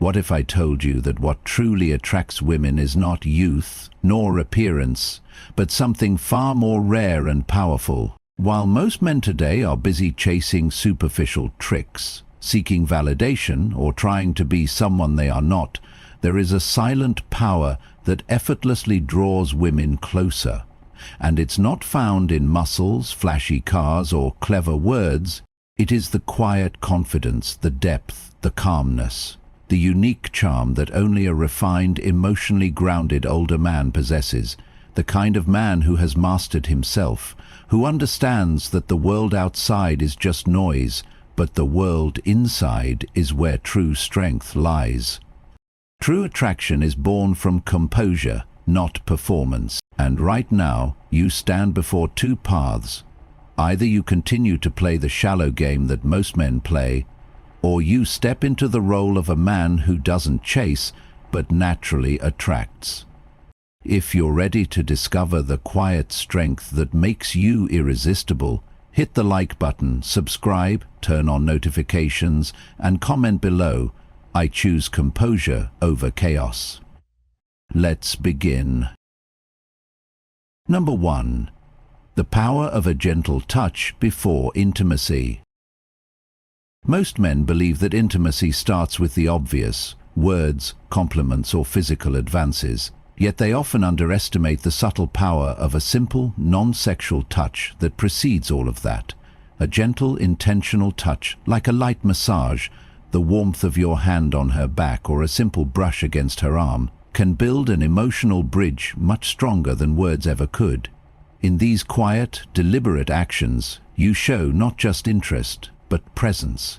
What if I told you that what truly attracts women is not youth nor appearance, but something far more rare and powerful? While most men today are busy chasing superficial tricks, seeking validation, or trying to be someone they are not, there is a silent power that effortlessly draws women closer. And it's not found in muscles, flashy cars, or clever words. It is the quiet confidence, the depth, the calmness, the unique charm that only a refined, emotionally grounded older man possesses, the kind of man who has mastered himself, who understands that the world outside is just noise, but the world inside is where true strength lies. True attraction is born from composure, not performance. And right now, you stand before two paths. Either you continue to play the shallow game that most men play, or you step into the role of a man who doesn't chase, but naturally attracts. If you're ready to discover the quiet strength that makes you irresistible, hit the like button, subscribe, turn on notifications, and comment below. I choose composure over chaos. Let's begin. Number 1. The power of a gentle touch before intimacy. Most men believe that intimacy starts with the obvious, words, compliments, or physical advances, yet they often underestimate the subtle power of a simple, non-sexual touch that precedes all of that. A gentle, intentional touch, like a light massage, the warmth of your hand on her back, or a simple brush against her arm, can build an emotional bridge much stronger than words ever could. In these quiet, deliberate actions, you show not just interest, but presence.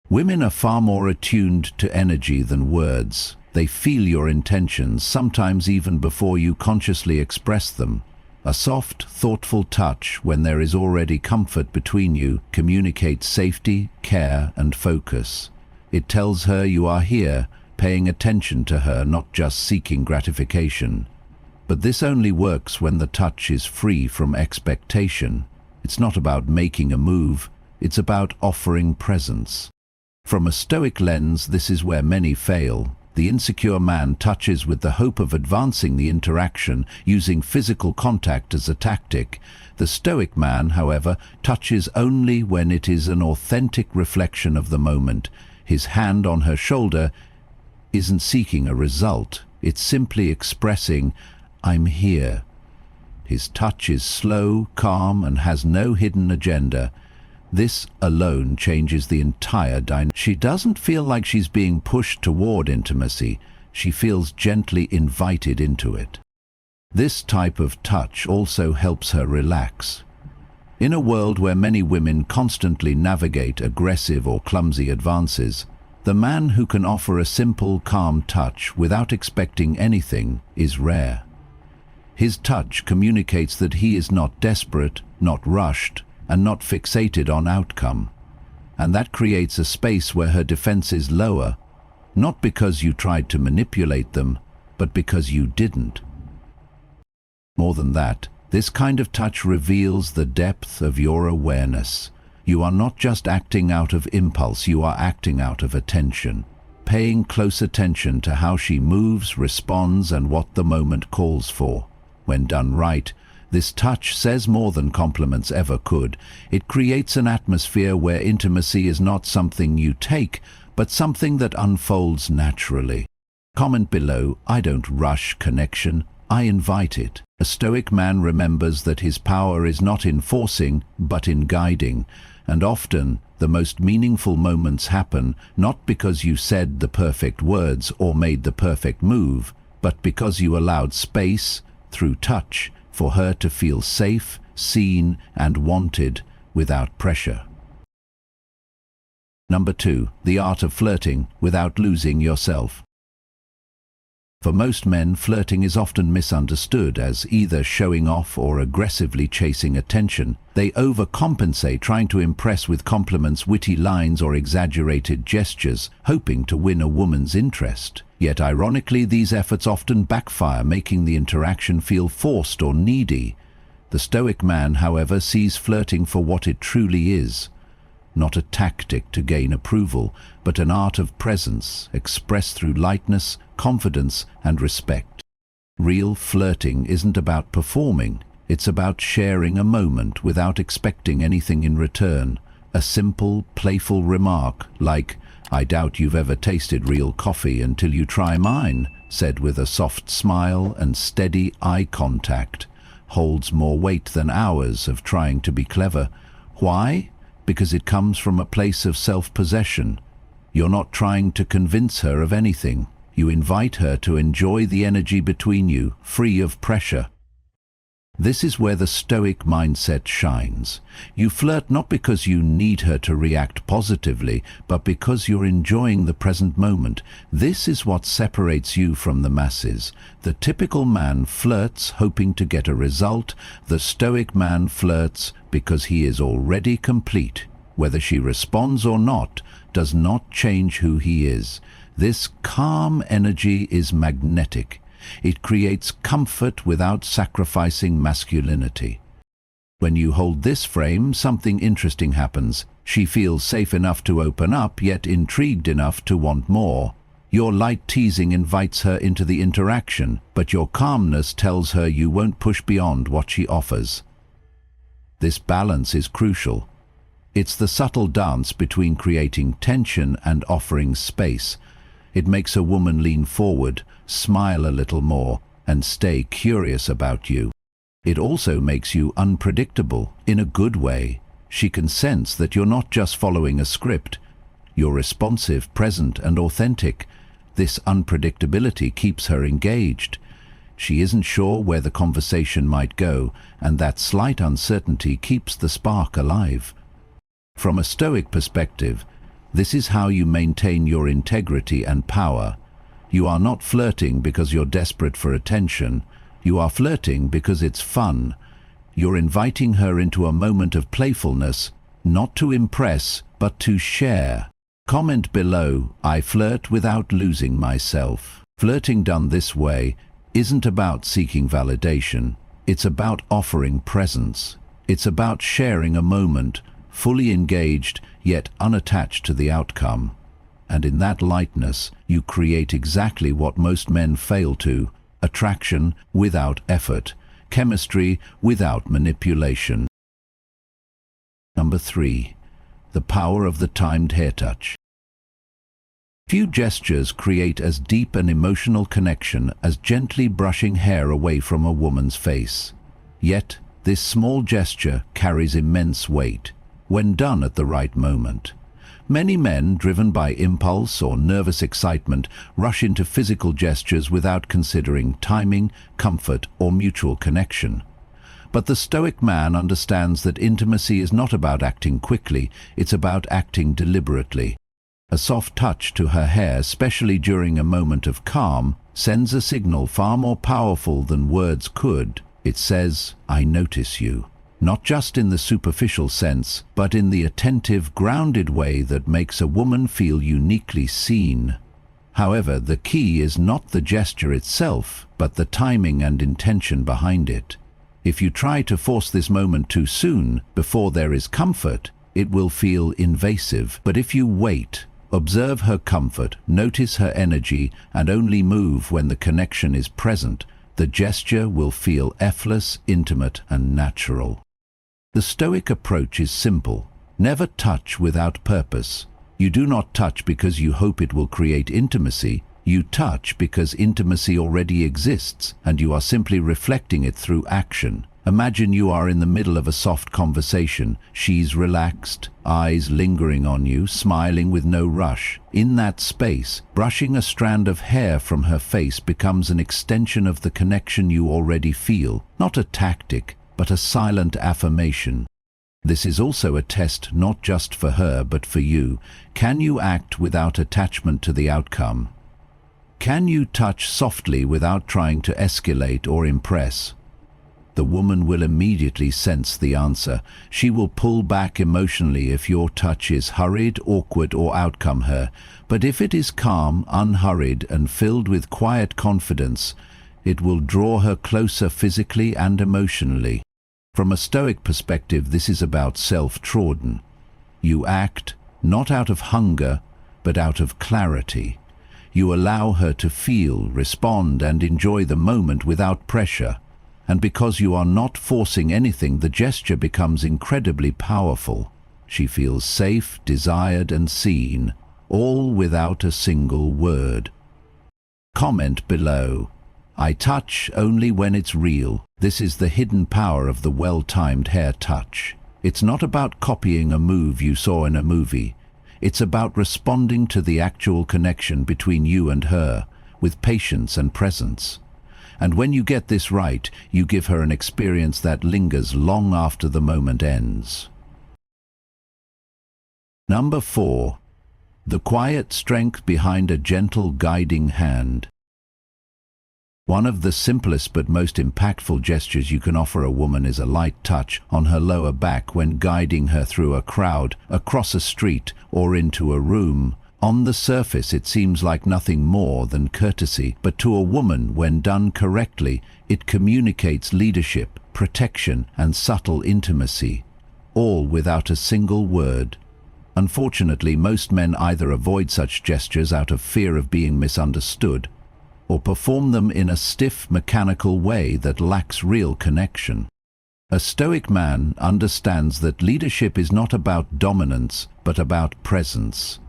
Women are far more attuned to energy than words. They feel your intentions, sometimes even before you consciously express them. A soft, thoughtful touch, when there is already comfort between you, communicates safety, care, and focus. It tells her you are here, paying attention to her, not just seeking gratification. But this only works when the touch is free from expectation. It's not about making a move, it's about offering presence. From a Stoic lens, this is where many fail. The insecure man touches with the hope of advancing the interaction, using physical contact as a tactic. The Stoic man, however, touches only when it is an authentic reflection of the moment. His hand on her shoulder isn't seeking a result, it's simply expressing, "I'm here." His touch is slow, calm, and has no hidden agenda. This alone changes the entire dynamic. She doesn't feel like she's being pushed toward intimacy, she feels gently invited into it. This type of touch also helps her relax. In a world where many women constantly navigate aggressive or clumsy advances, the man who can offer a simple, calm touch without expecting anything is rare. His touch communicates that he is not desperate, not rushed, and not fixated on outcome. And that creates a space where her defenses lower, not because you tried to manipulate them, but because you didn't. More than that, this kind of touch reveals the depth of your awareness. You are not just acting out of impulse, you are acting out of attention, paying close attention to how she moves, responds, and what the moment calls for. When done right, this touch says more than compliments ever could. It creates an atmosphere where intimacy is not something you take, but something that unfolds naturally. Comment below, "I don't rush connection, I invite it." A Stoic man remembers that his power is not in forcing, but in guiding. And often, the most meaningful moments happen not because you said the perfect words or made the perfect move, but because you allowed space, through touch, for her to feel safe, seen, and wanted without pressure. Number 2. The art of flirting without losing yourself. For most men, flirting is often misunderstood as either showing off or aggressively chasing attention. They overcompensate, trying to impress with compliments, witty lines, or exaggerated gestures, hoping to win a woman's interest. Yet ironically, these efforts often backfire, making the interaction feel forced or needy. The Stoic man, however, sees flirting for what it truly is: not a tactic to gain approval, but an art of presence expressed through lightness, confidence, and respect. Real flirting isn't about performing, it's about sharing a moment without expecting anything in return. A simple, playful remark like, "I doubt you've ever tasted real coffee until you try mine," said with a soft smile and steady eye contact, holds more weight than hours of trying to be clever. Why? Because it comes from a place of self-possession. You're not trying to convince her of anything. You invite her to enjoy the energy between you, free of pressure. This is where the Stoic mindset shines. You flirt not because you need her to react positively, but because you're enjoying the present moment. This is what separates you from the masses. The typical man flirts hoping to get a result. The Stoic man flirts because he is already complete. Whether she responds or not does not change who he is. This calm energy is magnetic. It creates comfort without sacrificing masculinity. When you hold this frame, something interesting happens. She feels safe enough to open up, yet intrigued enough to want more. Your light teasing invites her into the interaction, but your calmness tells her you won't push beyond what she offers. This balance is crucial. It's the subtle dance between creating tension and offering space. It makes a woman lean forward, smile a little more, and stay curious about you. It also makes you unpredictable, in a good way. She can sense that you're not just following a script. You're responsive, present, and authentic. This unpredictability keeps her engaged. She isn't sure where the conversation might go, and that slight uncertainty keeps the spark alive. From a Stoic perspective, this is how you maintain your integrity and power. You are not flirting because you're desperate for attention. You are flirting because it's fun. You're inviting her into a moment of playfulness, not to impress, but to share. Comment below, "I flirt without losing myself." Flirting done this way isn't about seeking validation. It's about offering presence. It's about sharing a moment, fully engaged, yet unattached to the outcome. And in that lightness, you create exactly what most men fail to: attraction without effort, chemistry without manipulation. Number 3. The power of the timed hair touch. Few gestures create as deep an emotional connection as gently brushing hair away from a woman's face. Yet, this small gesture carries immense weight when done at the right moment. Many men, driven by impulse or nervous excitement, rush into physical gestures without considering timing, comfort, or mutual connection. But the Stoic man understands that intimacy is not about acting quickly, it's about acting deliberately. A soft touch to her hair, especially during a moment of calm, sends a signal far more powerful than words could. It says, "I notice you." Not just in the superficial sense, but in the attentive, grounded way that makes a woman feel uniquely seen. However, the key is not the gesture itself, but the timing and intention behind it. If you try to force this moment too soon, before there is comfort, it will feel invasive. But if you wait, observe her comfort, notice her energy, and only move when the connection is present, the gesture will feel effortless, intimate, and natural. The Stoic approach is simple. Never touch without purpose. You do not touch because you hope it will create intimacy. You touch because intimacy already exists, and you are simply reflecting it through action. Imagine you are in the middle of a soft conversation. She's relaxed, eyes lingering on you, smiling with no rush. In that space, brushing a strand of hair from her face becomes an extension of the connection you already feel, not a tactic, but a silent affirmation. This is also a test not just for her but for you. Can you act without attachment to the outcome? Can you touch softly without trying to escalate or impress? The woman will immediately sense the answer. She will pull back emotionally if your touch is hurried, awkward, or outcome her. But if it is calm, unhurried, and filled with quiet confidence, it will draw her closer physically and emotionally. From a Stoic perspective, this is about self-trodden. You act, not out of hunger, but out of clarity. You allow her to feel, respond, and enjoy the moment without pressure. And because you are not forcing anything, the gesture becomes incredibly powerful. She feels safe, desired, and seen, all without a single word. Comment below. I touch only when it's real. This is the hidden power of the well-timed hair touch. It's not about copying a move you saw in a movie. It's about responding to the actual connection between you and her, with patience and presence. And when you get this right, you give her an experience that lingers long after the moment ends. Number 4. The quiet strength behind a gentle guiding hand. One of the simplest but most impactful gestures you can offer a woman is a light touch on her lower back when guiding her through a crowd, across a street, or into a room. On the surface, it seems like nothing more than courtesy, but to a woman, when done correctly, it communicates leadership, protection, and subtle intimacy, all without a single word. Unfortunately, most men either avoid such gestures out of fear of being misunderstood, or perform them in a stiff, mechanical way that lacks real connection. A Stoic man understands that leadership is not about dominance, but about presence.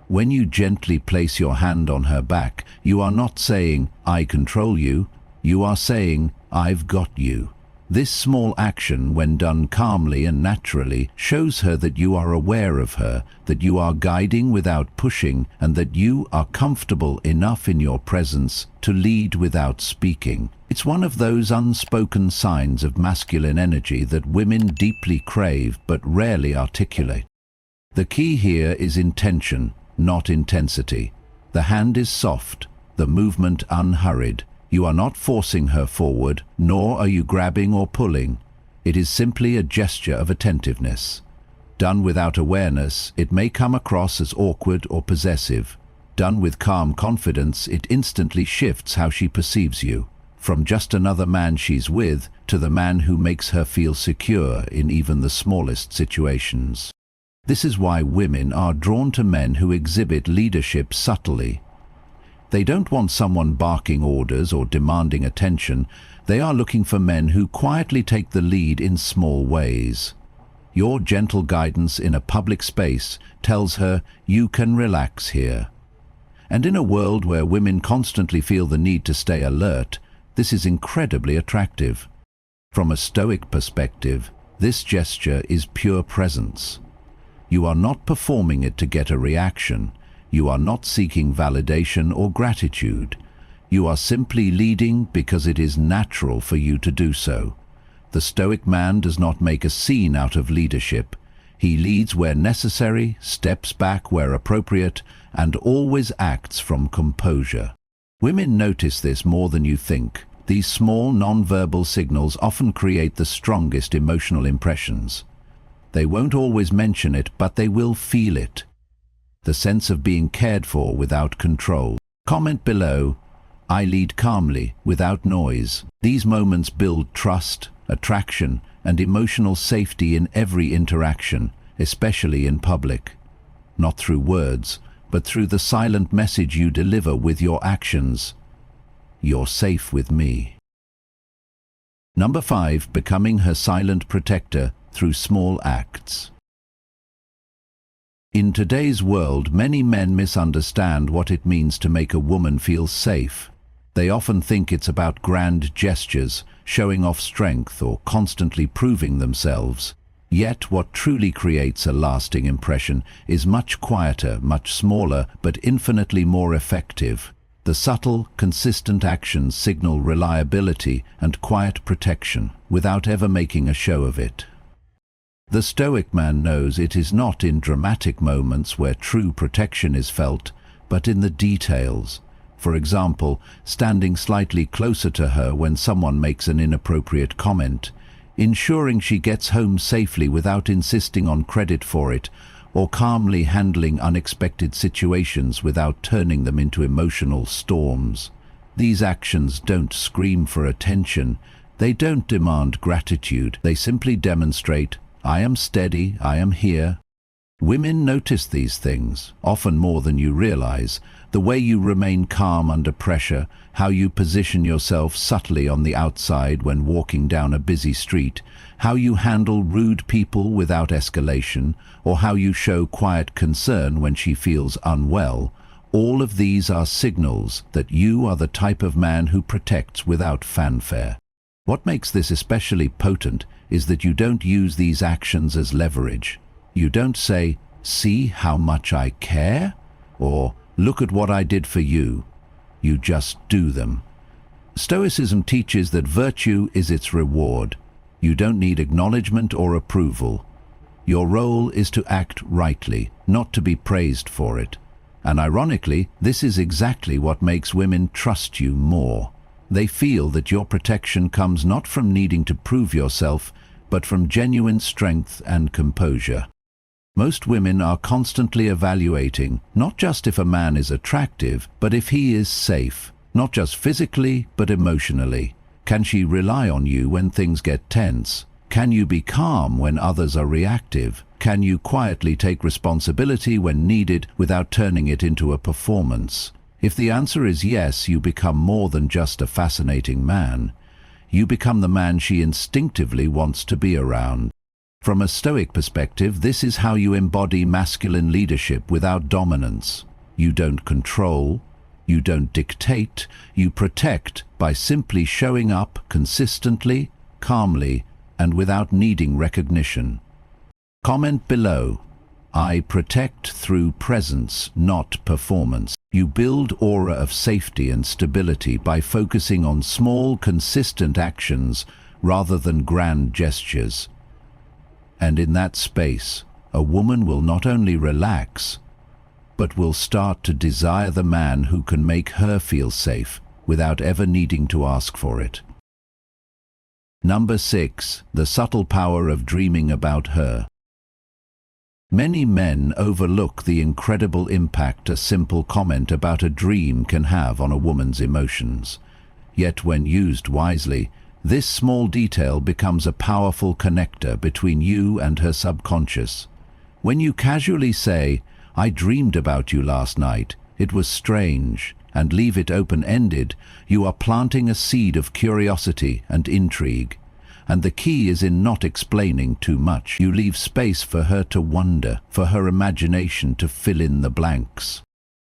When you gently place your hand on her back, you are not saying, "I control you," you are saying, "I've got you." This small action, when done calmly and naturally, shows her that you are aware of her, that you are guiding without pushing, and that you are comfortable enough in your presence to lead without speaking. It's one of those unspoken signs of masculine energy that women deeply crave but rarely articulate. The key here is intention, not intensity. The hand is soft, the movement unhurried. You are not forcing her forward, nor are you grabbing or pulling. It is simply a gesture of attentiveness. Done without awareness, it may come across as awkward or possessive. Done with calm confidence, it instantly shifts how she perceives you, from just another man she's with to the man who makes her feel secure in even the smallest situations. This is why women are drawn to men who exhibit leadership subtly. They don't want someone barking orders or demanding attention. They are looking for men who quietly take the lead in small ways. Your gentle guidance in a public space tells her you can relax here. And in a world where women constantly feel the need to stay alert, this is incredibly attractive. From a Stoic perspective, this gesture is pure presence. You are not performing it to get a reaction. You are not seeking validation or gratitude. You are simply leading because it is natural for you to do so. The Stoic man does not make a scene out of leadership. He leads where necessary, steps back where appropriate, and always acts from composure. Women notice this more than you think. These small, non-verbal signals often create the strongest emotional impressions. They won't always mention it, but they will feel it. The sense of being cared for without control. Comment below. I lead calmly, without noise. These moments build trust, attraction, and emotional safety in every interaction, especially in public. Not through words, but through the silent message you deliver with your actions. You're safe with me. Number 5. Becoming her silent protector through small acts. In today's world, many men misunderstand what it means to make a woman feel safe. They often think it's about grand gestures, showing off strength, or constantly proving themselves. Yet what truly creates a lasting impression is much quieter, much smaller, but infinitely more effective. The subtle, consistent actions signal reliability and quiet protection, without ever making a show of it. The Stoic man knows it is not in dramatic moments where true protection is felt, but in the details. For example, standing slightly closer to her when someone makes an inappropriate comment, ensuring she gets home safely without insisting on credit for it, or calmly handling unexpected situations without turning them into emotional storms. These actions don't scream for attention. They don't demand gratitude. They simply demonstrate, I am steady, I am here. Women notice these things, often more than you realize. The way you remain calm under pressure, how you position yourself subtly on the outside when walking down a busy street, how you handle rude people without escalation, or how you show quiet concern when she feels unwell. All of these are signals that you are the type of man who protects without fanfare. What makes this especially potent is that you don't use these actions as leverage. You don't say, "See how much I care," or "Look at what I did for you." You just do them. Stoicism teaches that virtue is its reward. You don't need acknowledgement or approval. Your role is to act rightly, not to be praised for it. And ironically, this is exactly what makes women trust you more. They feel that your protection comes not from needing to prove yourself, but from genuine strength and composure. Most women are constantly evaluating not just if a man is attractive, but if he is safe, not just physically, but emotionally. Can she rely on you when things get tense? Can you be calm when others are reactive? Can you quietly take responsibility when needed without turning it into a performance? If the answer is yes, you become more than just a fascinating man. You become the man she instinctively wants to be around. From a Stoic perspective, this is how you embody masculine leadership without dominance. You don't control, you don't dictate, you protect by simply showing up consistently, calmly, and without needing recognition. Comment below. I protect through presence, not performance. You build aura of safety and stability by focusing on small, consistent actions rather than grand gestures. And in that space, a woman will not only relax, but will start to desire the man who can make her feel safe without ever needing to ask for it. Number 6. The subtle power of dreaming about her. Many men overlook the incredible impact a simple comment about a dream can have on a woman's emotions. Yet when used wisely, this small detail becomes a powerful connector between you and her subconscious. When you casually say, "I dreamed about you last night, it was strange," and leave it open-ended, you are planting a seed of curiosity and intrigue. And the key is in not explaining too much. You leave space for her to wonder, for her imagination to fill in the blanks.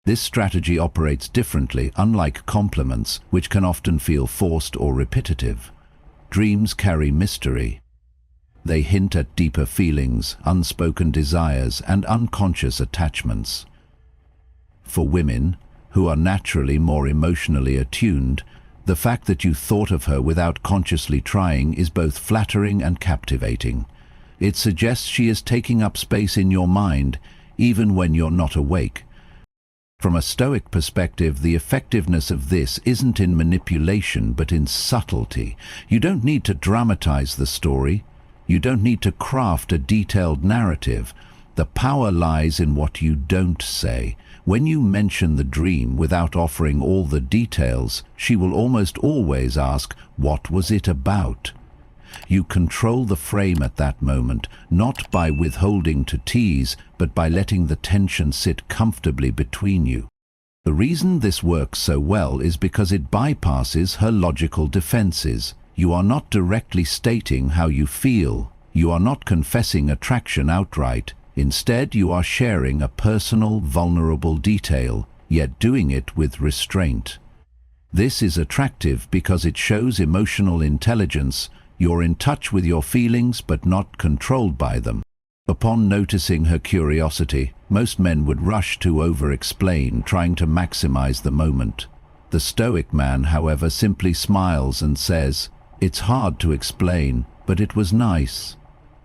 This strategy operates differently, unlike compliments, which can often feel forced or repetitive. Dreams carry mystery. They hint at deeper feelings, unspoken desires, and unconscious attachments. For women, who are naturally more emotionally attuned, the fact that you thought of her without consciously trying is both flattering and captivating. It suggests she is taking up space in your mind, even when you're not awake. From a Stoic perspective, the effectiveness of this isn't in manipulation, but in subtlety. You don't need to dramatize the story. You don't need to craft a detailed narrative. The power lies in what you don't say. When you mention the dream without offering all the details, she will almost always ask, "What was it about?" You control the frame at that moment, not by withholding to tease, but by letting the tension sit comfortably between you. The reason this works so well is because it bypasses her logical defenses. You are not directly stating how you feel. You are not confessing attraction outright. Instead, you are sharing a personal, vulnerable detail, yet doing it with restraint. This is attractive because it shows emotional intelligence. You're in touch with your feelings but not controlled by them. Upon noticing her curiosity, most men would rush to over-explain, trying to maximize the moment. The Stoic man, however, simply smiles and says, "It's hard to explain, but it was nice."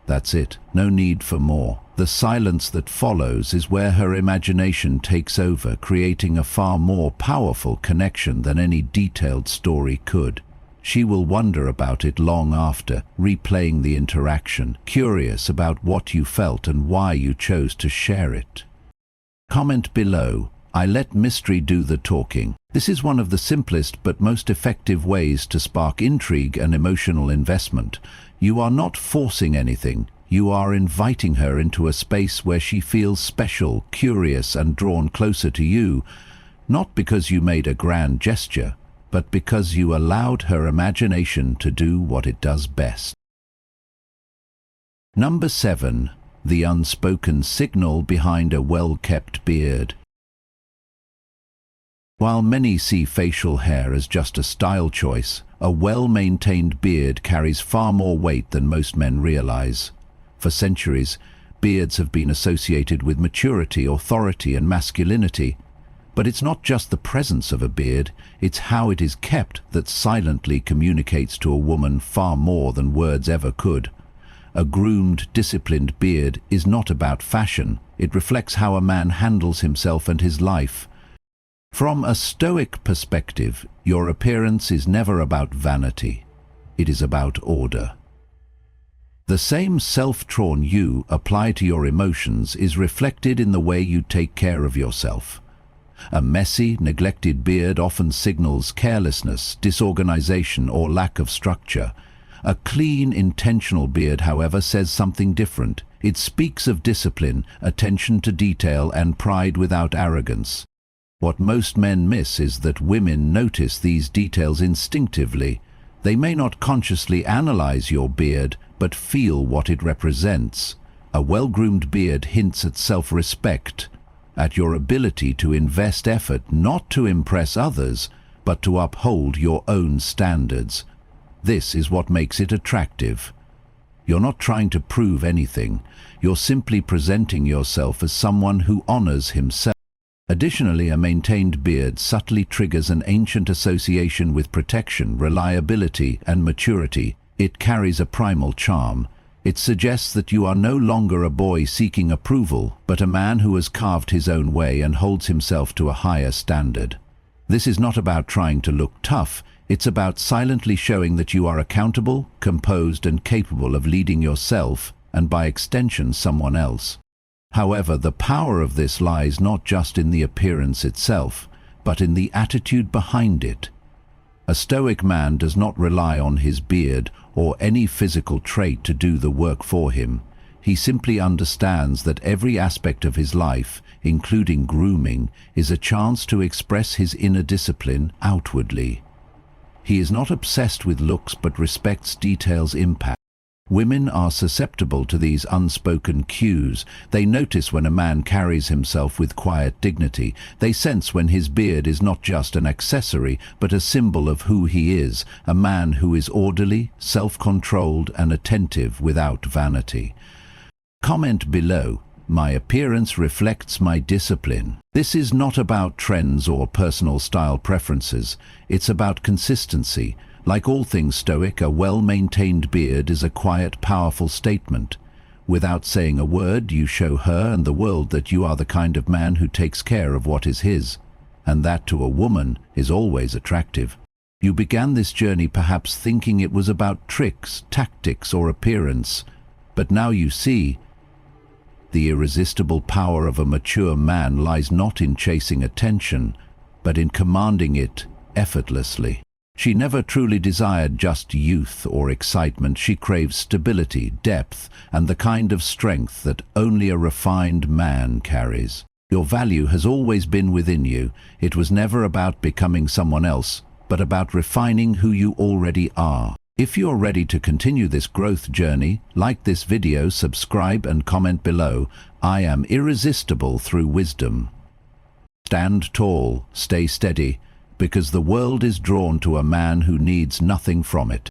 That's it, no need for more. The silence that follows is where her imagination takes over, creating a far more powerful connection than any detailed story could. She will wonder about it long after, replaying the interaction, curious about what you felt and why you chose to share it. Comment below. I let mystery do the talking. This is one of the simplest but most effective ways to spark intrigue and emotional investment. You are not forcing anything. you are inviting her into a space where she feels special, curious, and drawn closer to you, not because you made a grand gesture, but because you allowed her imagination to do what it does best. Number 7. The unspoken signal behind a well-kept beard. While many see facial hair as just a style choice, a well-maintained beard carries far more weight than most men realize. For centuries, beards have been associated with maturity, authority, and masculinity. But it's not just the presence of a beard, it's how it is kept that silently communicates to a woman far more than words ever could. A groomed, disciplined beard is not about fashion. It reflects how a man handles himself and his life. From a Stoic perspective, your appearance is never about vanity. It is about order. The same self-drawn you apply to your emotions is reflected in the way you take care of yourself. A messy, neglected beard often signals carelessness, disorganization, or lack of structure. A clean, intentional beard, however, says something different. It speaks of discipline, attention to detail, and pride without arrogance. What most men miss is that women notice these details instinctively. They may not consciously analyze your beard, but feel what it represents. A well-groomed beard hints at self-respect, at your ability to invest effort not to impress others, but to uphold your own standards. This is what makes it attractive. You're not trying to prove anything. You're simply presenting yourself as someone who honors himself. Additionally, a maintained beard subtly triggers an ancient association with protection, reliability, and maturity. It carries a primal charm. It suggests that you are no longer a boy seeking approval, but a man who has carved his own way and holds himself to a higher standard. This is not about trying to look tough. It's about silently showing that you are accountable, composed, and capable of leading yourself, and by extension someone else. However, the power of this lies not just in the appearance itself, but in the attitude behind it. A Stoic man does not rely on his beard or any physical trait to do the work for him. He simply understands that every aspect of his life, including grooming, is a chance to express his inner discipline outwardly. He is not obsessed with looks but respects detail's impact. Women are susceptible to these unspoken cues. They notice when a man carries himself with quiet dignity. They sense when his beard is not just an accessory, but a symbol of who he is, a man who is orderly, self-controlled, and attentive without vanity. Comment below. My appearance reflects my discipline. This is not about trends or personal style preferences. It's about consistency. Like all things Stoic, a well-maintained beard is a quiet, powerful statement. Without saying a word, you show her and the world that you are the kind of man who takes care of what is his. And that to a woman is always attractive. You began this journey perhaps thinking it was about tricks, tactics, or appearance. But now you see, the irresistible power of a mature man lies not in chasing attention, but in commanding it effortlessly. She never truly desired just youth or excitement. She craves stability, depth, and the kind of strength that only a refined man carries. Your value has always been within you. It was never about becoming someone else, but about refining who you already are. If you're ready to continue this growth journey, like this video, subscribe, and comment below. I am irresistible through wisdom. Stand tall, stay steady, because the world is drawn to a man who needs nothing from it.